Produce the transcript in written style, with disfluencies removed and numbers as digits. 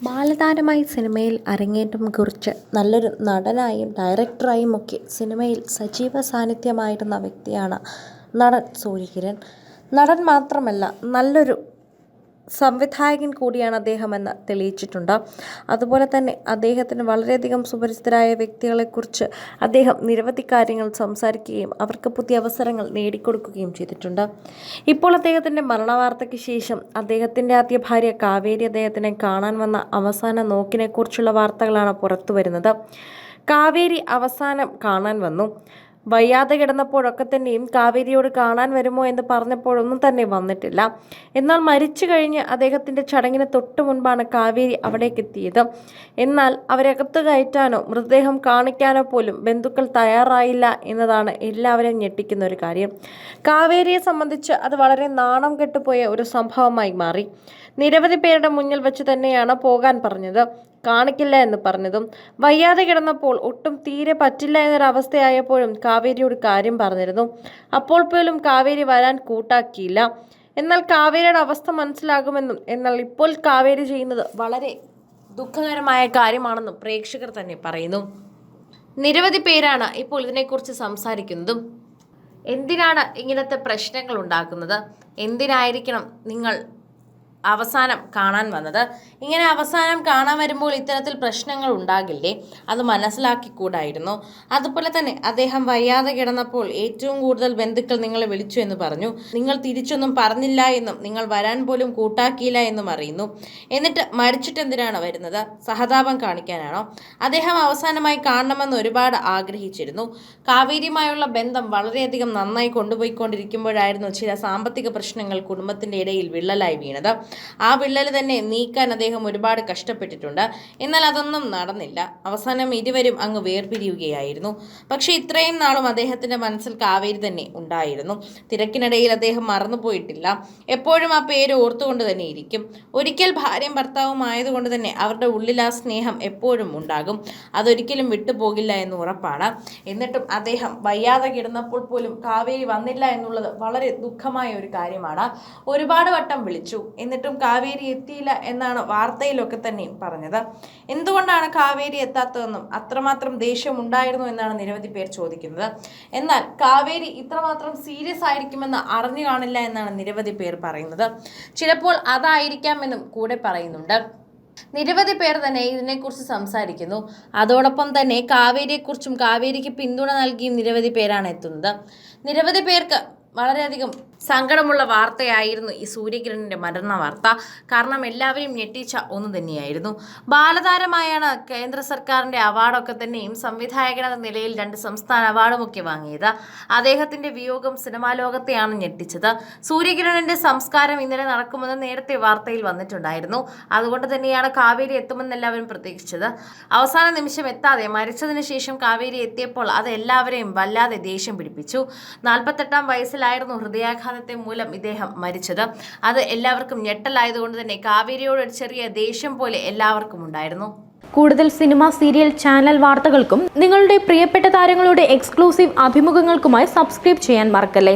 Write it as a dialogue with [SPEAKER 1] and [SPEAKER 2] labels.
[SPEAKER 1] ബാലതാരമായി സിനിമയിൽ അരങ്ങേറ്റം കുറിച്ച് നല്ലൊരു നടനായും ഡയറക്ടറായും ഒക്കെ സിനിമയിൽ സജീവ സാന്നിധ്യമായിരുന്ന വ്യക്തിയാണ് നടൻ സൂര്യകിരൺ. നടൻ മാത്രമല്ല, നല്ലൊരു സംവിധായകൻ കൂടിയാണ് അദ്ദേഹമെന്ന് തെളിയിച്ചിട്ടുണ്ട്. അതുപോലെ തന്നെ അദ്ദേഹത്തിന് വളരെയധികം സുപരിചിതരായ വ്യക്തികളെക്കുറിച്ച് അദ്ദേഹം നിരവധി കാര്യങ്ങൾ സംസാരിക്കുകയും അവർക്ക് പുതിയ അവസരങ്ങൾ നേടിക്കൊടുക്കുകയും ചെയ്തിട്ടുണ്ട്. ഇപ്പോൾ അദ്ദേഹത്തിൻ്റെ മരണവാർത്തയ്ക്ക് ശേഷം അദ്ദേഹത്തിൻ്റെ ആദ്യ ഭാര്യ കാവേരി അദ്ദേഹത്തിനെ കാണാൻ വന്ന അവസാന നോക്കിനെക്കുറിച്ചുള്ള വാർത്തകളാണ് പുറത്തു വരുന്നത്. കാവേരി അവസാനം കാണാൻ വന്നു. വയ്യാതെ കിടന്നപ്പോഴൊക്കെ തന്നെയും കാവേരിയോട് കാണാൻ വരുമോ എന്ന് പറഞ്ഞപ്പോഴൊന്നും തന്നെ വന്നിട്ടില്ല. എന്നാൽ മരിച്ചു കഴിഞ്ഞ് അദ്ദേഹത്തിൻ്റെ ചടങ്ങിന് തൊട്ടു മുൻപാണ് കാവേരി അവിടേക്ക് എത്തിയത്. എന്നാൽ അവരകത്ത് കയറ്റാനോ മൃതദേഹം കാണിക്കാനോ പോലും ബന്ധുക്കൾ തയ്യാറായില്ല എന്നതാണ് എല്ലാവരെയും ഞെട്ടിക്കുന്ന ഒരു കാര്യം. കാവേരിയെ സംബന്ധിച്ച് അത് വളരെ നാണം കെട്ടുപോയ ഒരു സംഭവമായി മാറി. നിരവധി പേരുടെ മുന്നിൽ വെച്ച് തന്നെയാണ് പോകാൻ പറഞ്ഞത്, കാണിക്കില്ല എന്ന് പറഞ്ഞതും. വയ്യാതെ കിടന്നപ്പോൾ ഒട്ടും തീരെ പറ്റില്ല എന്നൊരവസ്ഥയായപ്പോഴും കാവേരിയോട് കാര്യം പറഞ്ഞിരുന്നു. അപ്പോൾ പോലും കാവേരി വരാൻ കൂട്ടാക്കിയില്ല. എന്നാൽ കാവേരിയുടെ അവസ്ഥ മനസ്സിലാകുമെന്നും എന്നാൽ ഇപ്പോൾ കാവേരി ചെയ്യുന്നത് വളരെ ദുഃഖകരമായ കാര്യമാണെന്നും പ്രേക്ഷകർ തന്നെ പറയുന്നു. നിരവധി പേരാണ് ഇപ്പോൾ ഇതിനെക്കുറിച്ച് സംസാരിക്കുന്നതും. എന്തിനാണ് ഇങ്ങനത്തെ പ്രശ്നങ്ങൾ ഉണ്ടാക്കുന്നത്? എന്തിനായിരിക്കണം നിങ്ങൾ അവസാനം കാണാൻ വന്നത്? ഇങ്ങനെ അവസാനം കാണാൻ വരുമ്പോൾ ഇത്തരത്തിൽ പ്രശ്നങ്ങൾ ഉണ്ടാകില്ലേ? അത് മനസ്സിലാക്കിക്കൂടായിരുന്നു? അതുപോലെ തന്നെ അദ്ദേഹം വയ്യാതെ കിടന്നപ്പോൾ ഏറ്റവും കൂടുതൽ ബന്ധുക്കൾ നിങ്ങളെ വിളിച്ചു എന്ന് പറഞ്ഞു. നിങ്ങൾ തിരിച്ചൊന്നും പറഞ്ഞില്ല എന്നും നിങ്ങൾ വരാൻ പോലും കൂട്ടാക്കിയില്ല എന്നും അറിയുന്നു. എന്നിട്ട് മരിച്ചിട്ട് എന്തിനാണ് വരുന്നത്? സഹതാപം കാണിക്കാനാണോ? അദ്ദേഹം അവസാനമായി കാണണമെന്ന് ഒരുപാട് ആഗ്രഹിച്ചിരുന്നു. കാവേരിയുമായുള്ള ബന്ധം വളരെയധികം നന്നായി കൊണ്ടുപോയിക്കൊണ്ടിരിക്കുമ്പോഴായിരുന്നു ചില സാമ്പത്തിക പ്രശ്നങ്ങൾ കുടുംബത്തിൻ്റെ ഇടയിൽ വിള്ളലായി വീണത്. ആ വിള്ളൽ തന്നെ നീക്കാൻ അദ്ദേഹം ഒരുപാട് കഷ്ടപ്പെട്ടിട്ടുണ്ട്. എന്നാൽ അതൊന്നും നടന്നില്ല. അവസാനം ഇരുവരും അങ്ങ് വേർപിരിയുകയായിരുന്നു. പക്ഷേ ഇത്രയും നാളും അദ്ദേഹത്തിൻ്റെ മനസ്സിൽ കാവേരി തന്നെ ഉണ്ടായിരുന്നു. തിരക്കിനിടയിൽ അദ്ദേഹം മറന്നുപോയിട്ടില്ല. എപ്പോഴും ആ പേര് ഓർത്തുകൊണ്ട് തന്നെ ഇരിക്കും. ഒരിക്കൽ ഭാര്യയും ഭർത്താവും ആയതുകൊണ്ട് തന്നെ അവരുടെ ഉള്ളിൽ ആ സ്നേഹം എപ്പോഴും ഉണ്ടാകും. അതൊരിക്കലും വിട്ടുപോകില്ല എന്ന് ഉറപ്പാണ്. എന്നിട്ടും അദ്ദേഹം വയ്യാതെ കിടന്നപ്പോൾ പോലും കാവേരി വന്നില്ല എന്നുള്ളത് വളരെ ദുഃഖമായ ഒരു കാര്യമാണ്. ഒരുപാട് വട്ടം വിളിച്ചു, എന്നിട്ടും കാവേരി എത്തിയില്ല എന്നാണ് വാർത്തയിലൊക്കെ തന്നെ പറഞ്ഞത്. എന്തുകൊണ്ടാണ് കാവേരി എത്താത്തതെന്നും അത്രമാത്രം ദേഷ്യം ഉണ്ടായിരുന്നു എന്നാണ് നിരവധി പേർ ചോദിക്കുന്നത്. എന്നാൽ കാവേരി ഇത്രമാത്രം സീരിയസ് ആയിരിക്കുമെന്ന് അറിഞ്ഞു കാണില്ല എന്നാണ് നിരവധി പേർ പറയുന്നത്. ചിലപ്പോൾ അതായിരിക്കാമെന്നും കൂടെ പറയുന്നുണ്ട്. നിരവധി പേർ തന്നെ ഇതിനെക്കുറിച്ച് സംസാരിക്കുന്നു. അതോടൊപ്പം തന്നെ കാവേരിയെക്കുറിച്ചും കാവേരിക്ക് പിന്തുണ നൽകിയും നിരവധി പേരാണ് എത്തുന്നത്. നിരവധി പേർക്ക് വളരെയധികം സങ്കടമുള്ള വാർത്തയായിരുന്നു ഈ സൂര്യകിരണിൻ്റെ മരണ വാർത്ത. കാരണം എല്ലാവരെയും ഞെട്ടിച്ച ഒന്ന് തന്നെയായിരുന്നു. ബാലതാരമായാണ് കേന്ദ്ര സർക്കാരിൻ്റെ അവാർഡൊക്കെ തന്നെയും സംവിധായകനെന്ന നിലയിൽ 2 സംസ്ഥാന അവാർഡുമൊക്കെ വാങ്ങിയത്. അദ്ദേഹത്തിൻ്റെ വിയോഗം സിനിമാ ലോകത്തെയാണ് ഞെട്ടിച്ചത്. സൂര്യകിരണിൻ്റെ സംസ്കാരം ഇന്നലെ നടക്കുമെന്ന് നേരത്തെ വാർത്തയിൽ വന്നിട്ടുണ്ടായിരുന്നു. അതുകൊണ്ട് തന്നെയാണ് കാവേരി എത്തുമെന്ന് എല്ലാവരും പ്രതീക്ഷിച്ചത്. അവസാന നിമിഷം എത്താതെ മരിച്ചതിന് ശേഷം കാവേരി എത്തിയപ്പോൾ അത് എല്ലാവരെയും വല്ലാതെ ദേഷ്യം പിടിപ്പിച്ചു. 48-ാം വയസ്സിലായിരുന്നു ഹൃദയാഘാതത്തെ മൂലം ഇദ്ദേഹം മരിച്ചത്. അത് എല്ലാവർക്കും ഞെട്ടലായതുകൊണ്ട് തന്നെ കാവേരിയോട് ഒരു ചെറിയ ദേഷ്യം പോലെ എല്ലാവർക്കും ഉണ്ടായിരുന്നു.
[SPEAKER 2] കൂടുതൽ സിനിമ, സീരിയൽ, ചാനൽ വാർത്തകൾക്കും നിങ്ങളുടെ പ്രിയപ്പെട്ട താരങ്ങളുടെ എക്സ്ക്ലൂസീവ് അഭിമുഖങ്ങൾക്കുമായി സബ്സ്ക്രൈബ് ചെയ്യാൻ മറക്കല്ലേ.